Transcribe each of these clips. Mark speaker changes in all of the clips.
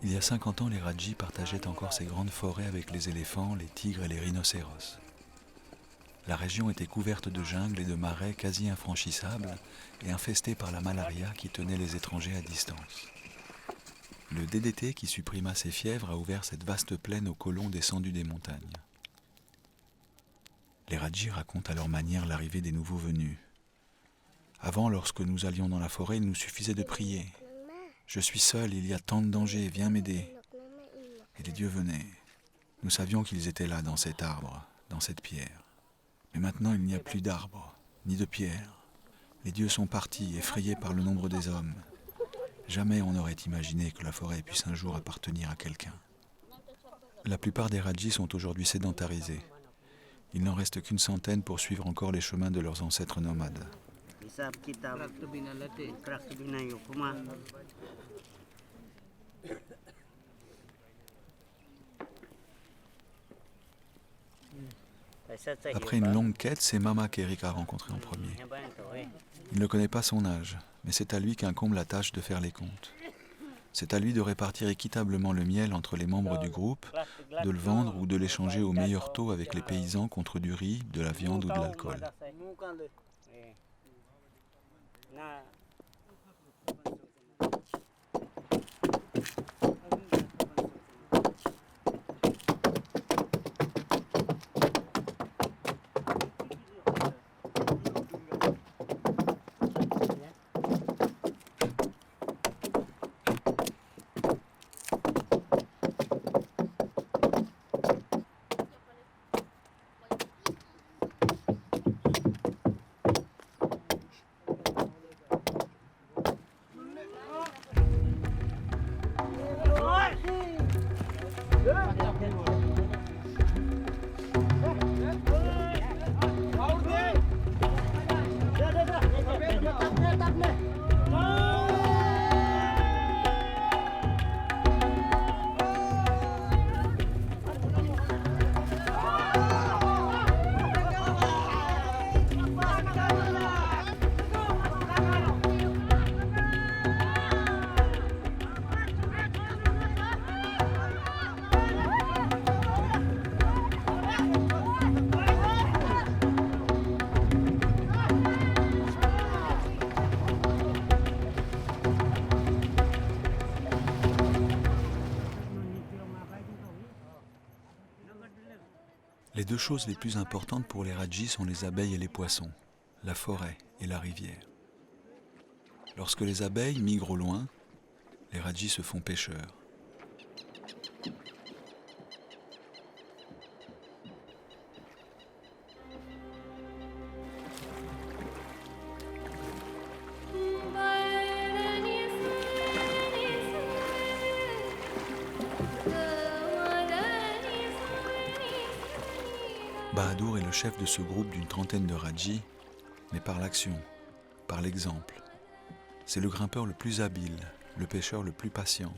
Speaker 1: Il y a 50 ans, les Rajis partageaient encore ces grandes forêts avec les éléphants, les tigres et les rhinocéros. La région était couverte de jungles et de marais quasi infranchissables et infestée par la malaria qui tenait les étrangers à distance. Le DDT qui supprima ces fièvres a ouvert cette vaste plaine aux colons descendus des montagnes. Les Rajis racontent à leur manière l'arrivée des nouveaux venus. Avant, lorsque nous allions dans la forêt, il nous suffisait de prier. « Je suis seul, il y a tant de dangers, viens m'aider. » Et les dieux venaient. Nous savions qu'ils étaient là, dans cet arbre, dans cette pierre. Mais maintenant, il n'y a plus d'arbres, ni de pierre. Les dieux sont partis, effrayés par le nombre des hommes. Jamais on n'aurait imaginé que la forêt puisse un jour appartenir à quelqu'un. La plupart des Rajis sont aujourd'hui sédentarisés. Il n'en reste qu'une centaine pour suivre encore les chemins de leurs ancêtres nomades. Après une longue quête, c'est Mama qu'Eric a rencontré en premier. Il ne connaît pas son âge, mais c'est à lui qu'incombe la tâche de faire les comptes. C'est à lui de répartir équitablement le miel entre les membres du groupe, de le vendre ou de l'échanger au meilleur taux avec les paysans contre du riz, de la viande ou de l'alcool. Les deux choses les plus importantes pour les Rajis sont les abeilles et les poissons, la forêt et la rivière. Lorsque les abeilles migrent au loin, les Rajis se font pêcheurs. Bahadur est le chef de ce groupe d'une trentaine de Rajis, mais par l'action, par l'exemple. C'est le grimpeur le plus habile, le pêcheur le plus patient.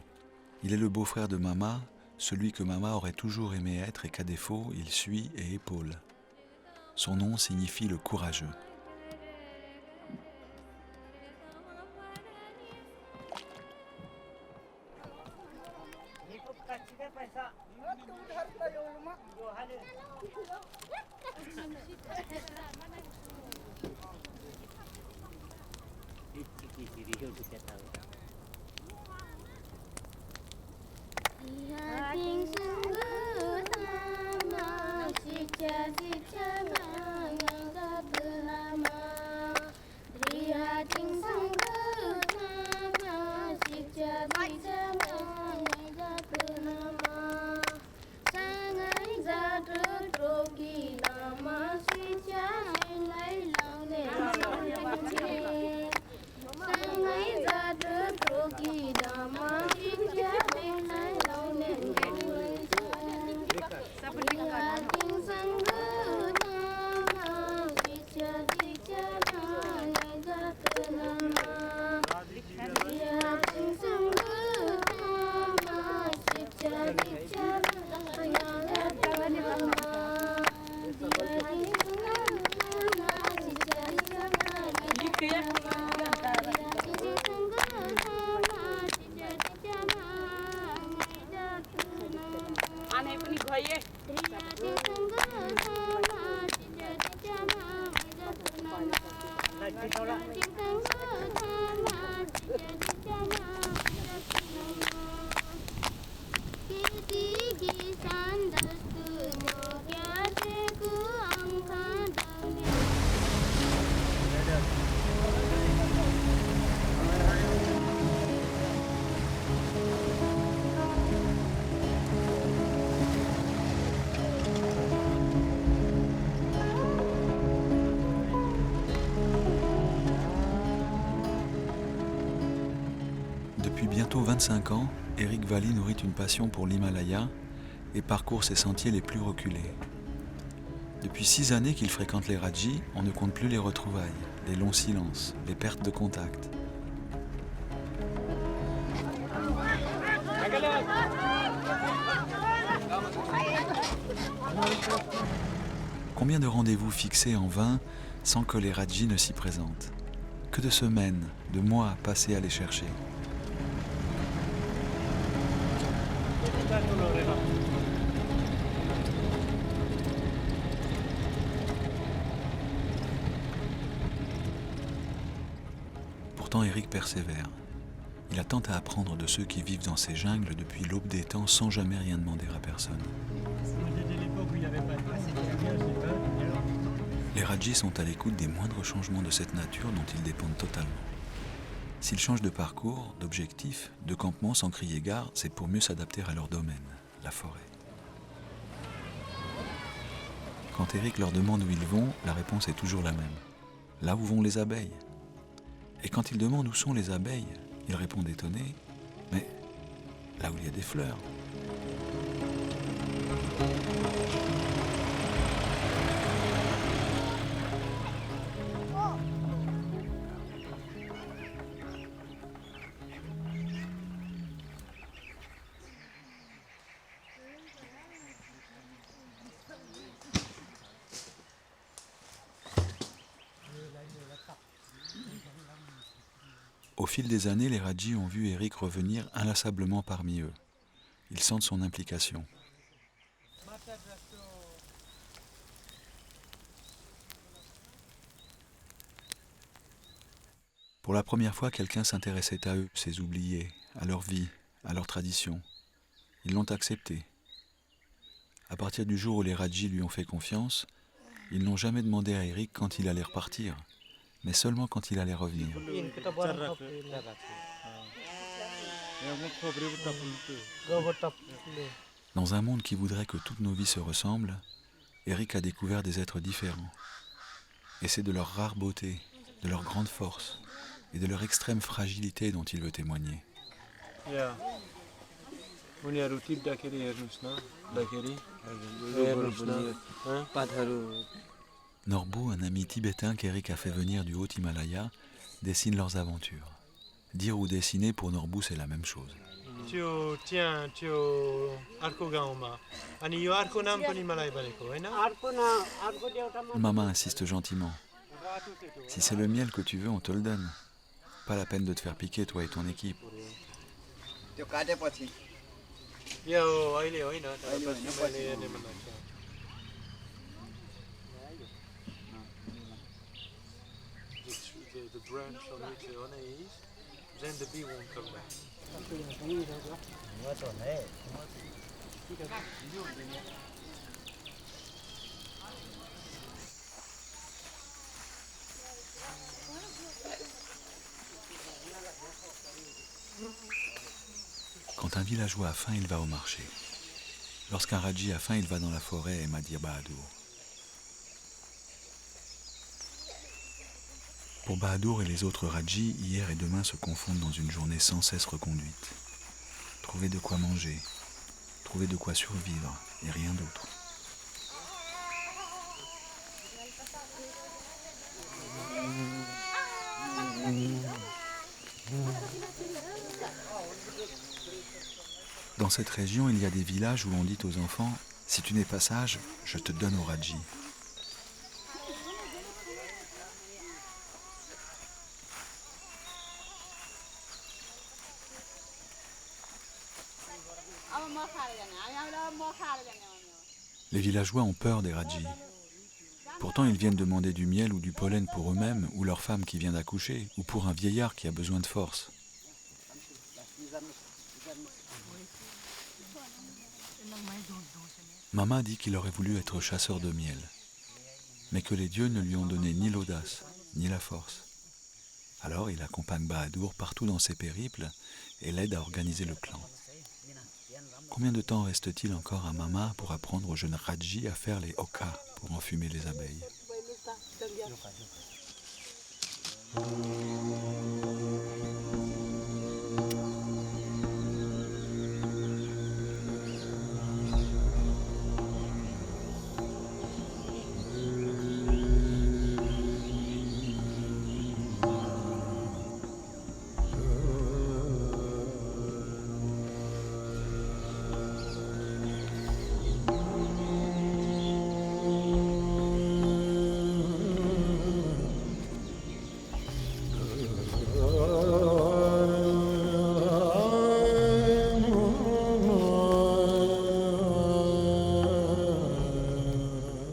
Speaker 1: Il est le beau-frère de Mama, celui que Mama aurait toujours aimé être et qu'à défaut, il suit et épaule. Son nom signifie le courageux. Depuis bientôt 25 ans, Eric Valli nourrit une passion pour l'Himalaya et parcourt ses sentiers les plus reculés. Depuis 6 années qu'il fréquente les Rajis, on ne compte plus les retrouvailles, les longs silences, les pertes de contact. Combien de rendez-vous fixés en vain sans que les Rajis ne s'y présentent? Que de semaines, de mois passés à les chercher. Pourtant, Eric persévère. Il a tant à apprendre de ceux qui vivent dans ces jungles depuis l'aube des temps sans jamais rien demander à personne. Les Rajis sont à l'écoute des moindres changements de cette nature dont ils dépendent totalement. S'ils changent de parcours, d'objectif, de campement sans crier gare, c'est pour mieux s'adapter à leur domaine, la forêt. Quand Eric leur demande où ils vont, la réponse est toujours la même. Là où vont les abeilles. Et quand il demande où sont les abeilles, ils répondent étonnés, mais là où il y a des fleurs. Au fil des années, les Rajis ont vu Eric revenir inlassablement parmi eux. Ils sentent son implication. Pour la première fois, quelqu'un s'intéressait à eux, ces oubliés, à leur vie, à leurs traditions. Ils l'ont accepté. À partir du jour où les Rajis lui ont fait confiance, ils n'ont jamais demandé à Eric quand il allait repartir, mais seulement quand il allait revenir. Dans un monde qui voudrait que toutes nos vies se ressemblent, Eric a découvert des êtres différents. Et c'est de leur rare beauté, de leur grande force et de leur extrême fragilité dont il veut témoigner. Norbu, un ami tibétain qu'Eric a fait venir du Haut-Himalaya, dessine leurs aventures. Dire ou dessiner pour Norbu, c'est la même chose. Maman insiste gentiment. Si c'est le miel que tu veux, on te le donne. Pas la peine de te faire piquer, toi et ton équipe. Quand un villageois a faim, il va au marché. Lorsqu'un Raji a faim, il va dans la forêt et Madir Bahadur. Pour Bahadur et les autres Rajis, hier et demain se confondent dans une journée sans cesse reconduite. Trouver de quoi manger, trouver de quoi survivre et rien d'autre. Dans cette région, il y a des villages où on dit aux enfants « Si tu n'es pas sage, je te donne au Raji ». Les villageois ont peur des Rajis. Pourtant, ils viennent demander du miel ou du pollen pour eux-mêmes, ou leur femme qui vient d'accoucher, ou pour un vieillard qui a besoin de force. Mama dit qu'il aurait voulu être chasseur de miel, mais que les dieux ne lui ont donné ni l'audace, ni la force. Alors il accompagne Bahadur partout dans ses périples et l'aide à organiser le clan. Combien de temps reste-t-il encore à Mama pour apprendre aux jeunes Raji à faire les oka pour enfumer les abeilles?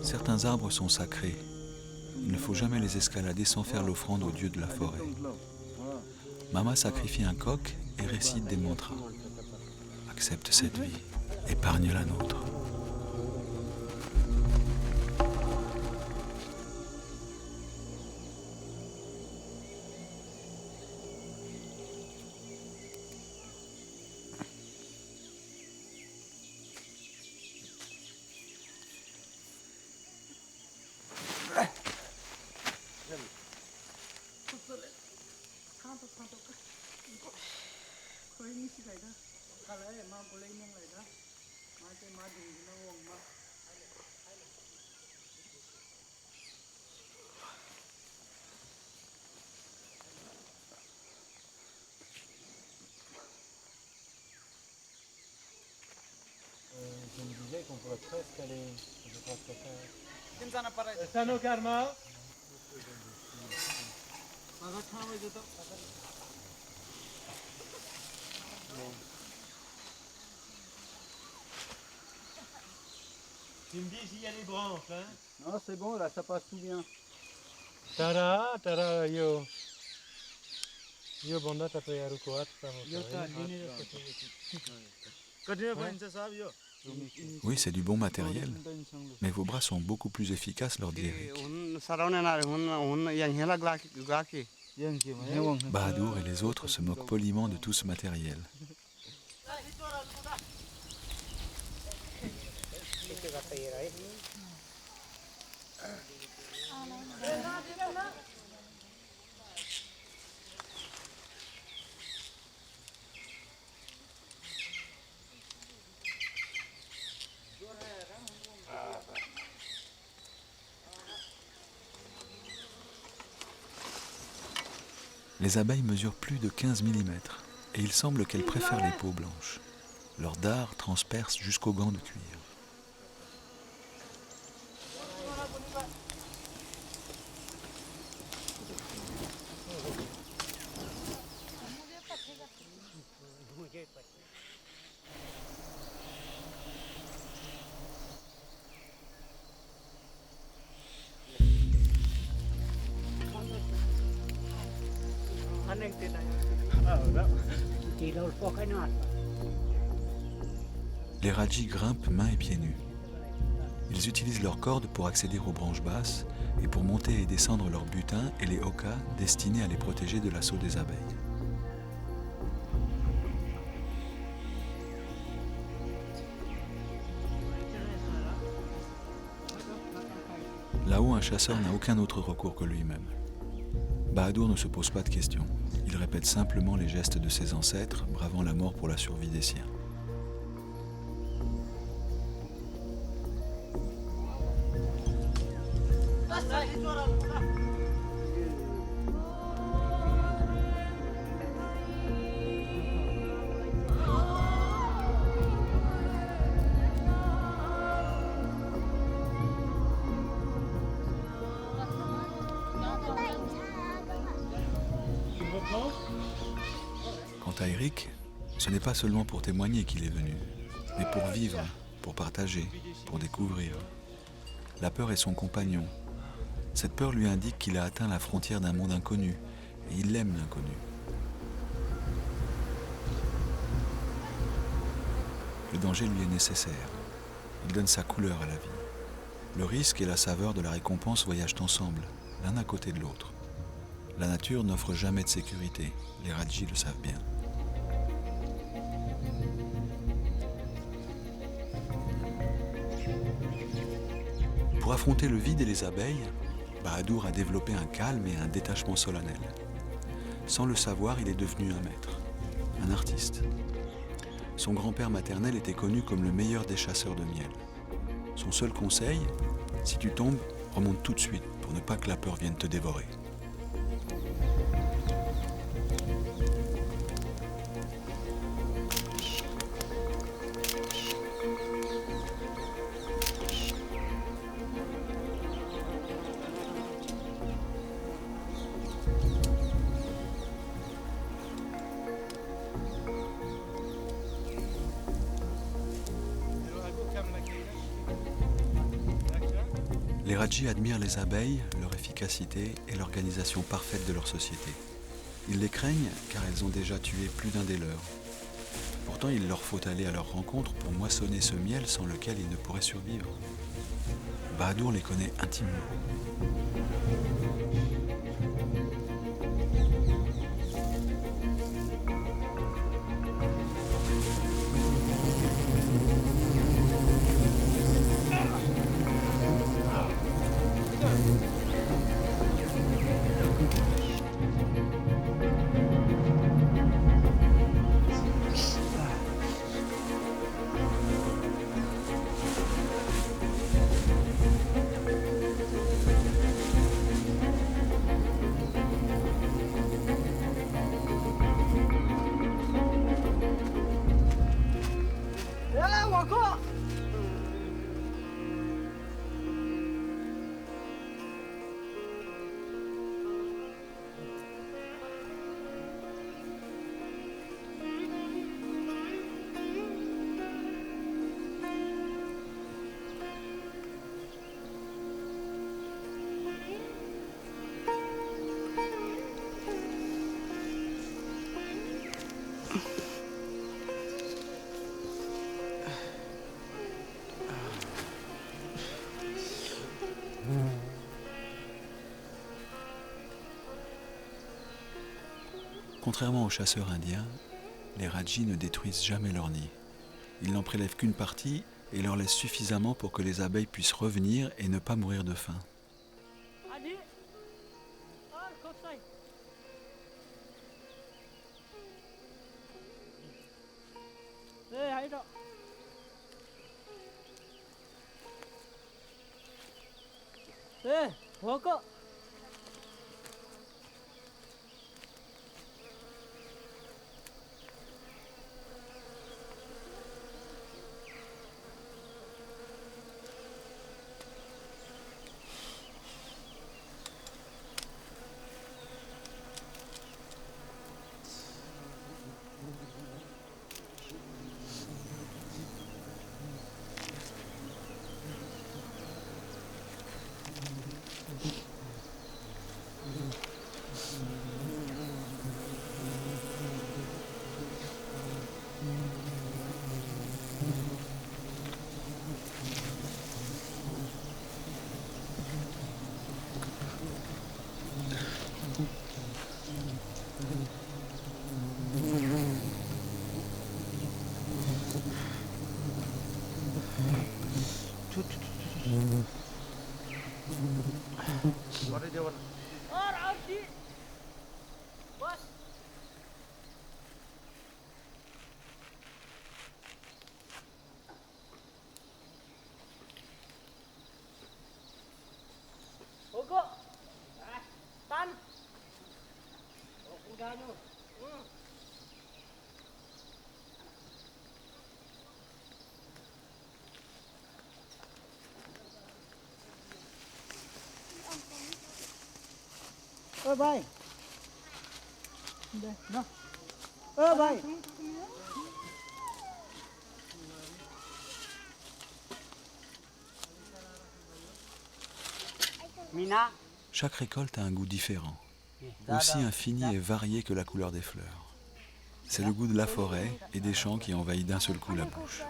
Speaker 1: Certains arbres sont sacrés. Il ne faut jamais les escalader sans faire l'offrande au dieu de la forêt. Mama sacrifie un coq et récite des mantras. Accepte cette vie, épargne la nôtre.
Speaker 2: Je me disais qu'on pourrait presque aller. Je pense que faire.
Speaker 3: Stano Karma. Tu me dis s'il y a des branches, hein?
Speaker 2: Non, c'est bon, là, ça passe tout bien.
Speaker 3: Tara, tara, yo. Yo, banda, t'as fait un quoi?
Speaker 1: Oui, c'est du bon matériel, mais vos bras sont beaucoup plus efficaces, leur dit Eric. Bahadur et les autres se moquent poliment de tout ce matériel. Les abeilles mesurent plus de 15 mm et il semble qu'elles préfèrent les peaux blanches. Leur dard transperce jusqu'aux gants de cuir. Les Rajis grimpent mains et pieds nus. Ils utilisent leurs cordes pour accéder aux branches basses et pour monter et descendre leurs butins et les okas destinés à les protéger de l'assaut des abeilles. Là-haut, un chasseur n'a aucun autre recours que lui-même. Bahadur ne se pose pas de questions. Il répète simplement les gestes de ses ancêtres, bravant la mort pour la survie des siens. Quant à Eric, ce n'est pas seulement pour témoigner qu'il est venu, mais pour vivre, pour partager, pour découvrir. La peur est son compagnon. Cette peur lui indique qu'il a atteint la frontière d'un monde inconnu, et il aime l'inconnu. Le danger lui est nécessaire. Il donne sa couleur à la vie. Le risque et la saveur de la récompense voyagent ensemble, l'un à côté de l'autre. La nature n'offre jamais de sécurité, les Rajis le savent bien. Pour affronter le vide et les abeilles, Bahadur a développé un calme et un détachement solennel. Sans le savoir, il est devenu un maître, un artiste. Son grand-père maternel était connu comme le meilleur des chasseurs de miel. Son seul conseil, si tu tombes, remonte tout de suite pour ne pas que la peur vienne te dévorer. Les Rajis admirent les abeilles, leur efficacité et l'organisation parfaite de leur société. Ils les craignent car elles ont déjà tué plus d'un des leurs. Pourtant, il leur faut aller à leur rencontre pour moissonner ce miel sans lequel ils ne pourraient survivre. Bahadur les connaît intimement. Contrairement aux chasseurs indiens, les Rajis ne détruisent jamais leur nid. Ils n'en prélèvent qu'une partie et leur laissent suffisamment pour que les abeilles puissent revenir et ne pas mourir de faim.
Speaker 4: Bay. Đây, nó. Bay. Mina.
Speaker 1: Chaque récolte a un goût différent, aussi infini et varié que la couleur des fleurs. C'est le goût de la forêt et des champs qui envahit d'un seul coup la bouche.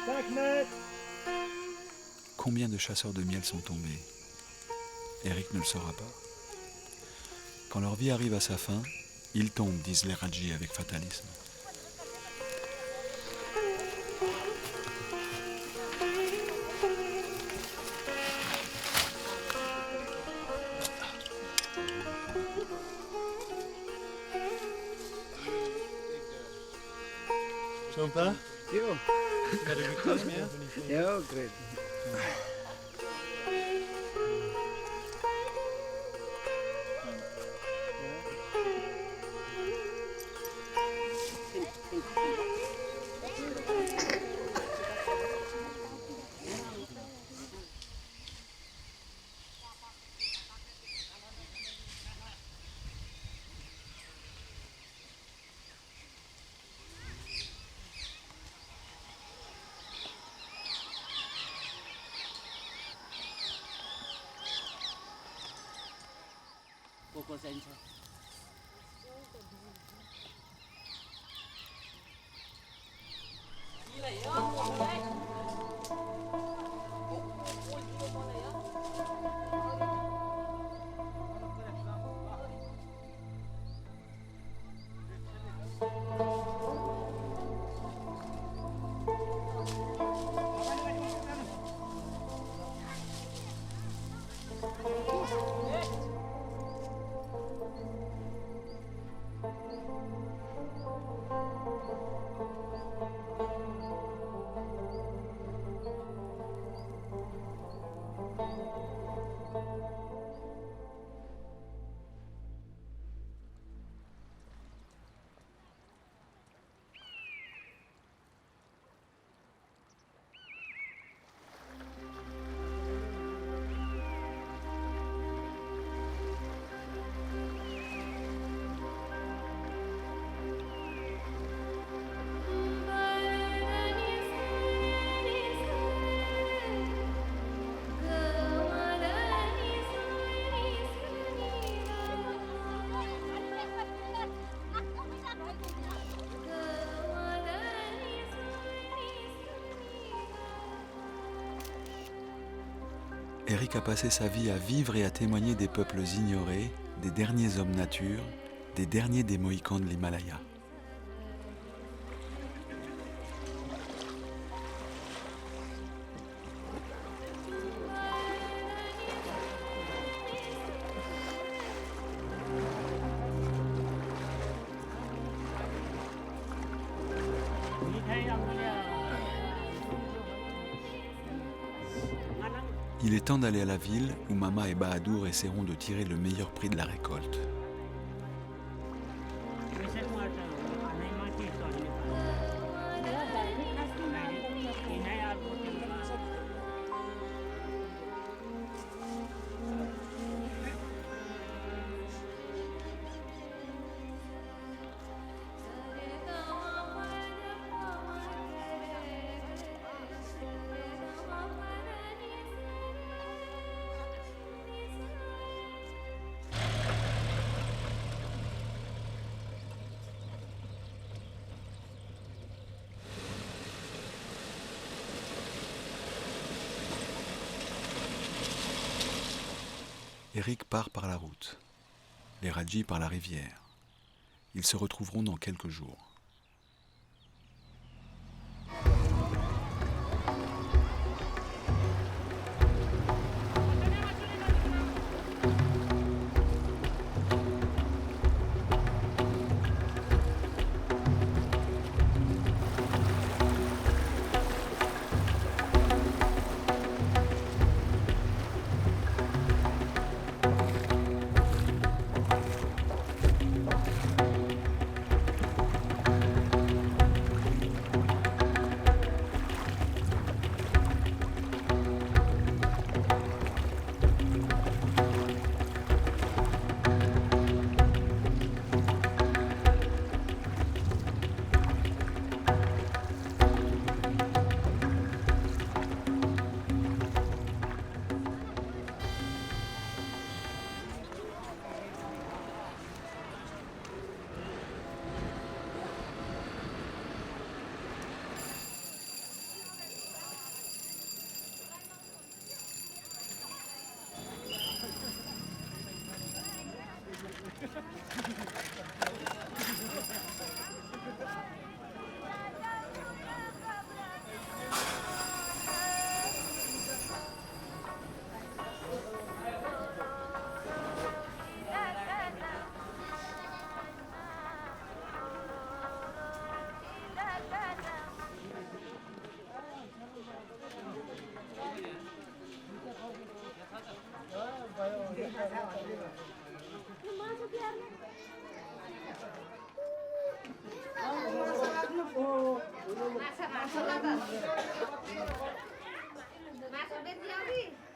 Speaker 3: 5 mètres.
Speaker 1: Combien de chasseurs de miel sont tombés? Eric ne le saura pas. Quand leur vie arrive à sa fin, ils tombent, disent les Rajis avec fatalisme.
Speaker 3: Sympa.
Speaker 2: Yo,
Speaker 3: Had a good time, yeah?
Speaker 2: yo, great.
Speaker 4: Coco Center.
Speaker 1: Eric a passé sa vie à vivre et à témoigner des peuples ignorés, des derniers hommes nature, des derniers des Mohicans de l'Himalaya. Il est temps d'aller à la ville où Mama et Bahadur essaieront de tirer le meilleur prix de la récolte. Eric part par la route, les Rajis par la rivière. Ils se retrouveront dans quelques jours.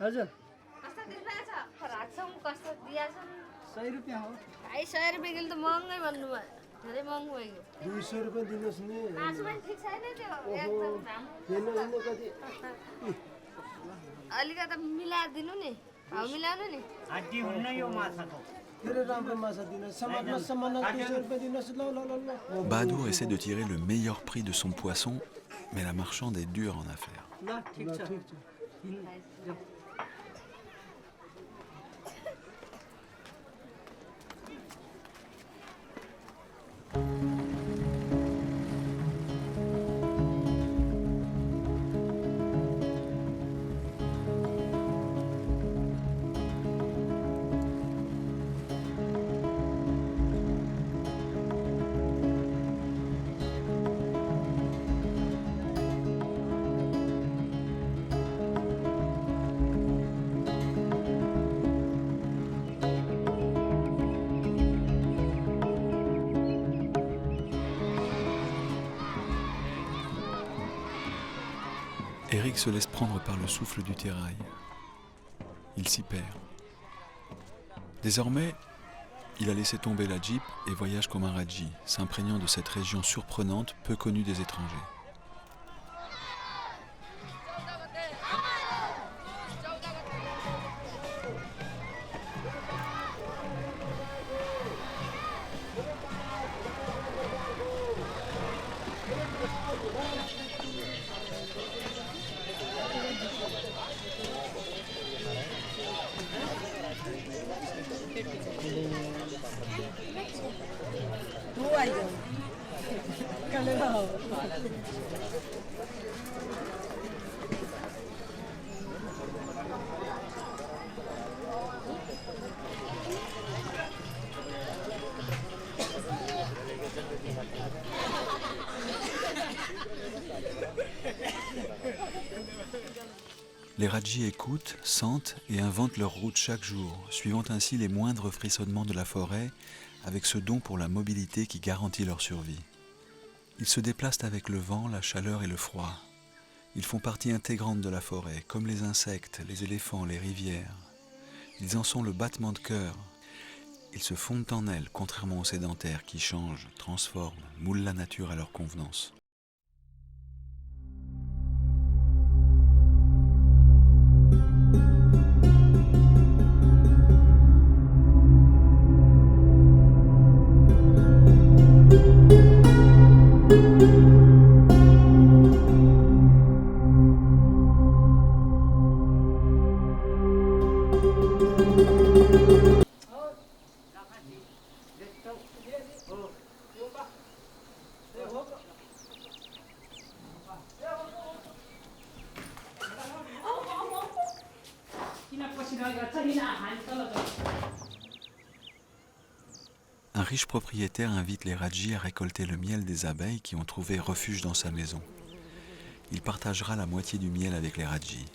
Speaker 2: हजुर
Speaker 5: कस्तो दिइरहेछ राख्छौँ कस्तो दिएछन्
Speaker 2: 100 रुपियाँ हो
Speaker 5: भाइ 100 रुपियाँ किलो त महँगै भन्नुभयो धेरै महँगो भयो
Speaker 2: 200 रुपियाँ दिनुहोस् नि
Speaker 5: मासु पनि ठिक छैन त्यो एकदम राम्रो
Speaker 2: हेर्नु कति
Speaker 5: अलिकति मिलाएर दिनु नि भाउ मिलाउनु नि
Speaker 4: हड्डी हुन्न यो माछाको
Speaker 2: धेरै राम्रो माछा दिनुहोस् समानमा 200 रुपियाँ दिनुहोस् ल ल ल ल
Speaker 1: Bahadur essaie de tirer le meilleur prix de son poisson, mais la marchande est dure en affaires.
Speaker 4: ल ठिक
Speaker 2: ल
Speaker 4: छ
Speaker 2: ठिक छ
Speaker 1: Eric se laisse prendre par le souffle du terrail. Il s'y perd. Désormais, il a laissé tomber la Jeep et voyage comme un Raji, s'imprégnant de cette région surprenante, peu connue des étrangers. Les Rajis écoutent, sentent et inventent leur route chaque jour, suivant ainsi les moindres frissonnements de la forêt, avec ce don pour la mobilité qui garantit leur survie. Ils se déplacent avec le vent, la chaleur et le froid. Ils font partie intégrante de la forêt, comme les insectes, les éléphants, les rivières. Ils en sont le battement de cœur. Ils se fondent en elle, contrairement aux sédentaires qui changent, transforment, moulent la nature à leur convenance. Un riche propriétaire invite les Rajis à récolter le miel des abeilles qui ont trouvé refuge dans sa maison. Il partagera la moitié du miel avec les Rajis.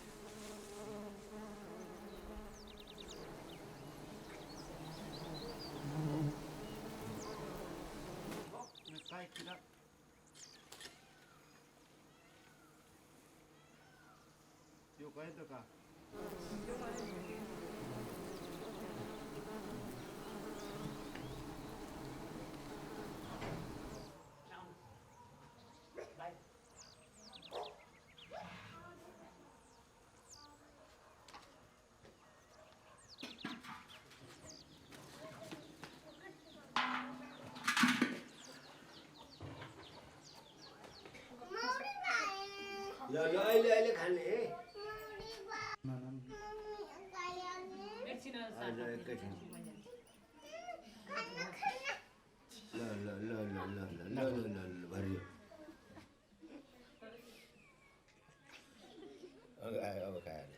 Speaker 6: ल ल अहिले अहिले खाने है एकैछिन ल ल ल ल ल ल ल ल ल भरियो अब खायो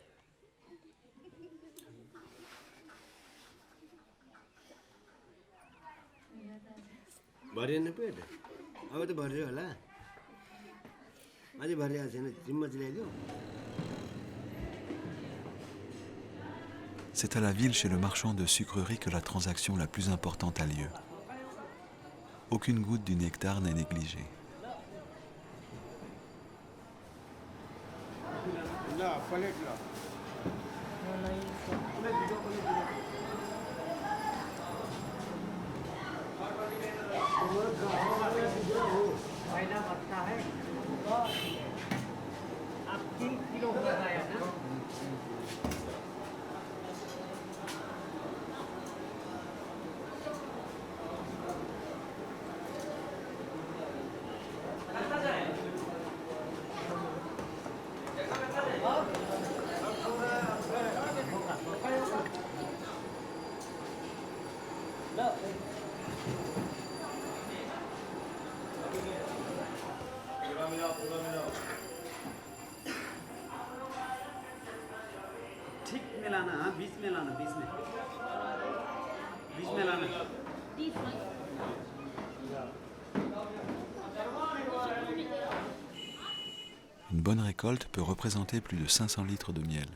Speaker 6: भरिएन पेट अब त भरियो होला अझै भरिरहेको छैन चिम्मच ल्याइदियो
Speaker 1: C'est à la ville chez le marchand de sucreries que la transaction la plus importante a lieu. Aucune goutte du nectar n'est négligée.
Speaker 2: ल प्लेट ल
Speaker 4: पहला बच्चा है तो आप 3 किलो हो गया ना ठीक में लाना हाँ बीच में लाना बीच में लाना
Speaker 1: Une bonne récolte peut représenter plus de 500 litres de miel.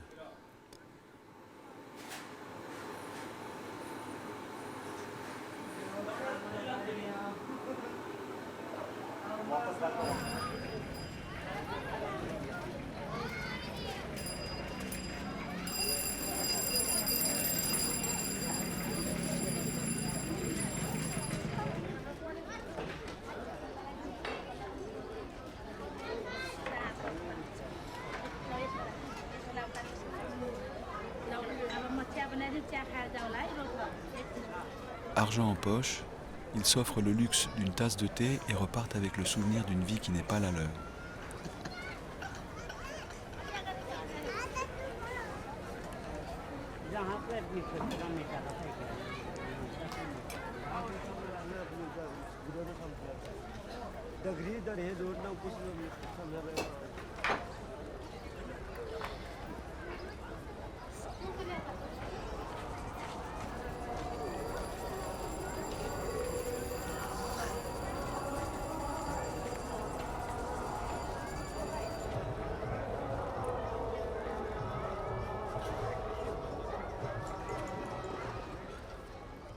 Speaker 1: Argent en poche, ils s'offrent le luxe d'une tasse de thé et repartent avec le souvenir d'une vie qui n'est pas la leur.
Speaker 4: जहाँ पे एडमिशन कराने का था
Speaker 6: दगरी दर हे रोड ना कुछ समझ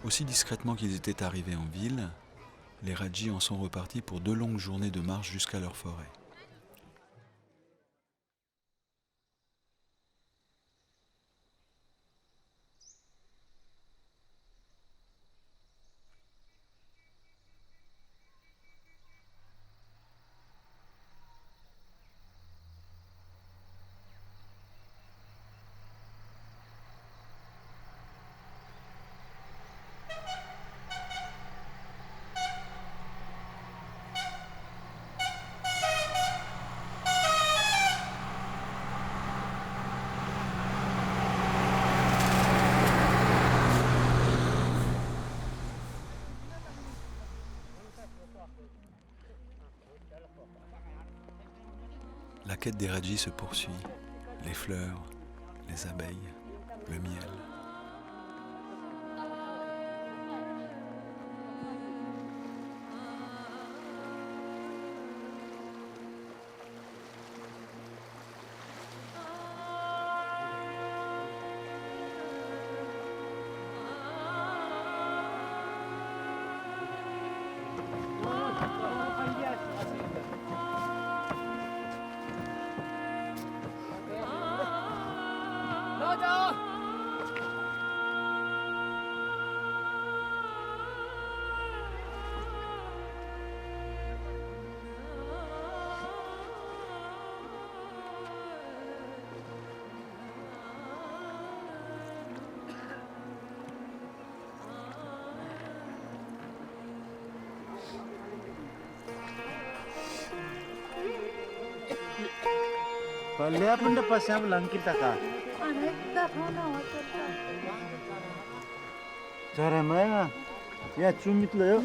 Speaker 1: Aussi discrètement qu'ils étaient arrivés en ville, les Rajis en sont repartis pour 2 longues journées de marche jusqu'à leur forêt. La quête des Rajis se poursuit. Les fleurs, les abeilles, le miel.
Speaker 2: पल्ले आपण पश्याम लंकिता का जरा मैं या चुमितलं यो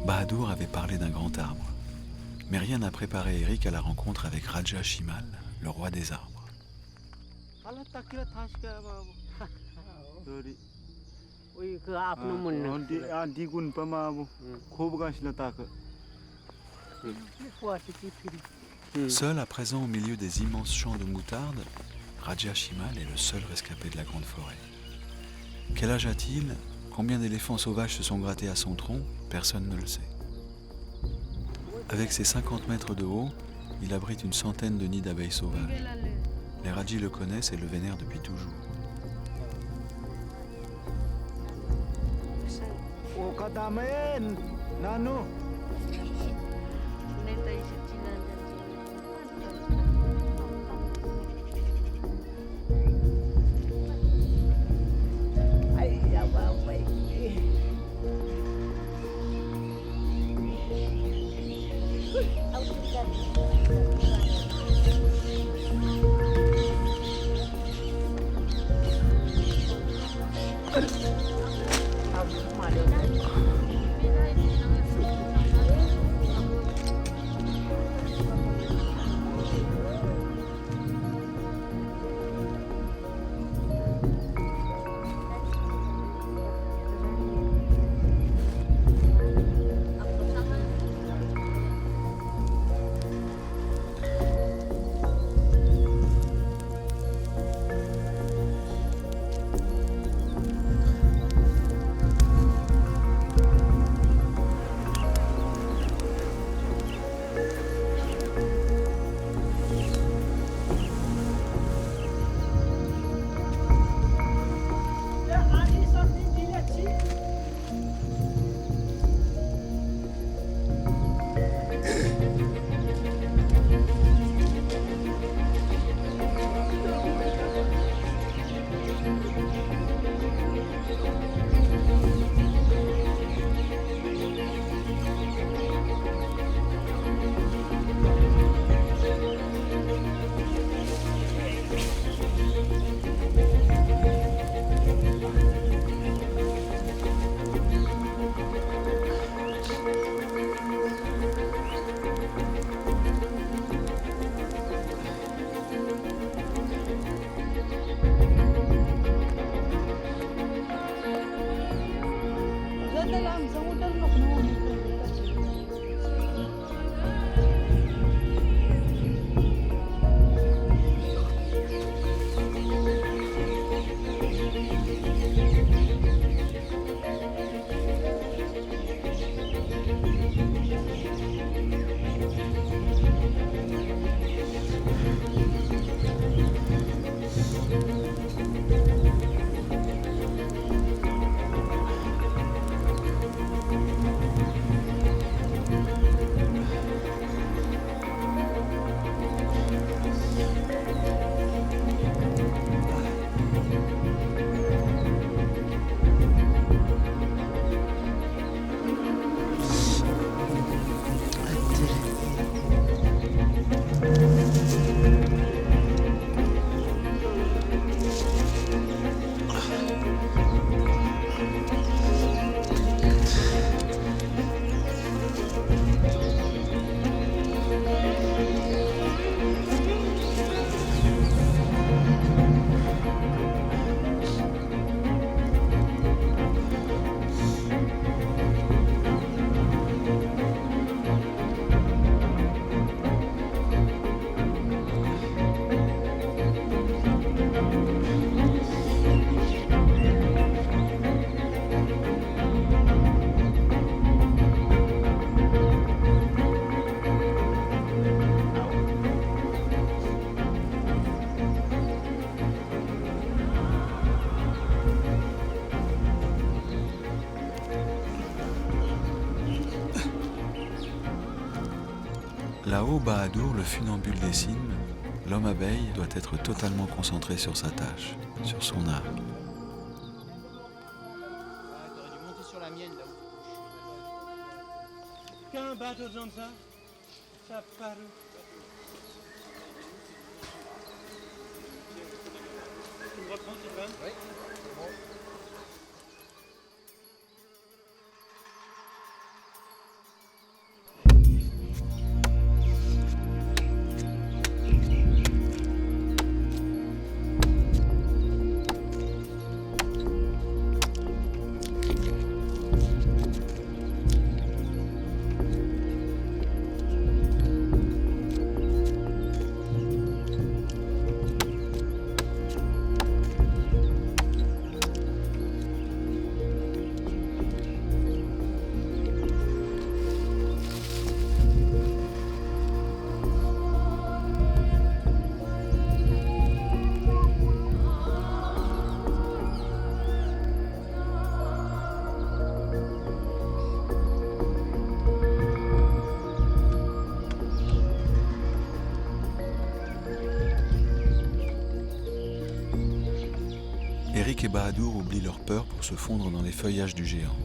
Speaker 1: Bahadur avait parlé d'un grand arbre, mais rien n'a préparé Eric à la rencontre avec Raja Shimal, le roi des arbres.
Speaker 6: Alah tak kira thas ka babu. Sorry.
Speaker 4: उयो आफ्नो मुन्न
Speaker 6: आधी गुण पमा अब खूब गाछला ताक.
Speaker 1: Seul à présent au milieu des immenses champs de moutarde, Raja Shimal est le seul rescapé de la grande forêt. Quel âge a-t-il? Combien d'éléphants sauvages se sont grattés à son tronc? Personne ne le sait. Avec ses 50 mètres de haut, il abrite une centaine de nids d'abeilles sauvages. Les Rajis le connaissent et le vénèrent depuis toujours.
Speaker 6: O kadamain nano.
Speaker 1: Là-haut, Bahadur, le funambule des cimes, l'homme abeille doit être totalement concentré sur sa tâche, sur son art.
Speaker 2: T'aurais dû monter sur la mienne là où.
Speaker 3: Qu'un bateau dans ça, ça part. Tu me reprends, Sylvain?
Speaker 2: Oui.
Speaker 1: et Bahadur oublient leur peur pour se fondre dans les feuillages du géant.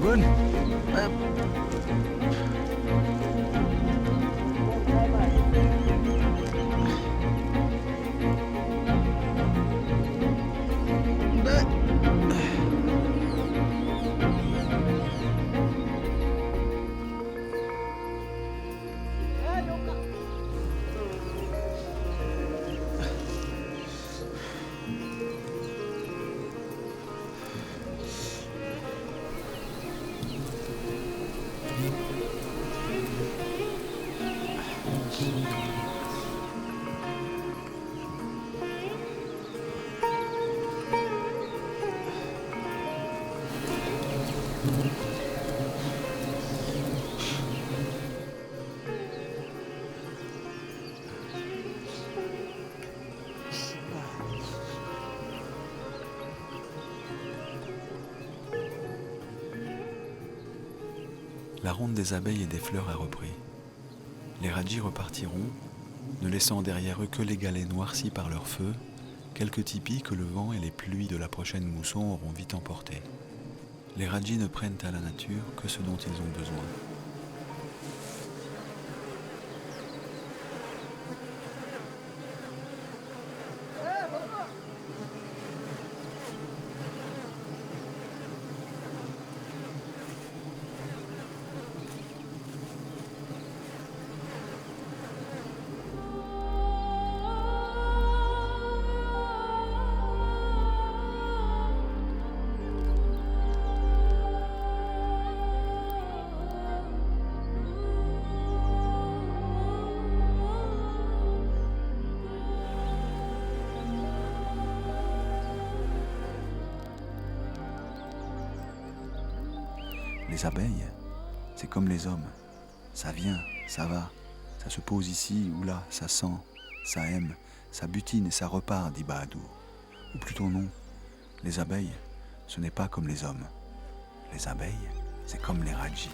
Speaker 6: Bun.
Speaker 1: La ronde des abeilles et des fleurs a repris. Les Rajis repartiront, ne laissant derrière eux que les galets noircis par leur feu, quelques tipis que le vent et les pluies de la prochaine mousson auront vite emportés. Les Rajis ne prennent à la nature que ce dont ils ont besoin. Les abeilles, c'est comme les hommes. Ça vient, ça va, ça se pose ici ou là, ça sent, ça aime, ça butine et ça repart, dit Bahadur. Ou plutôt non, les abeilles, ce n'est pas comme les hommes. Les abeilles, c'est comme les Rajis.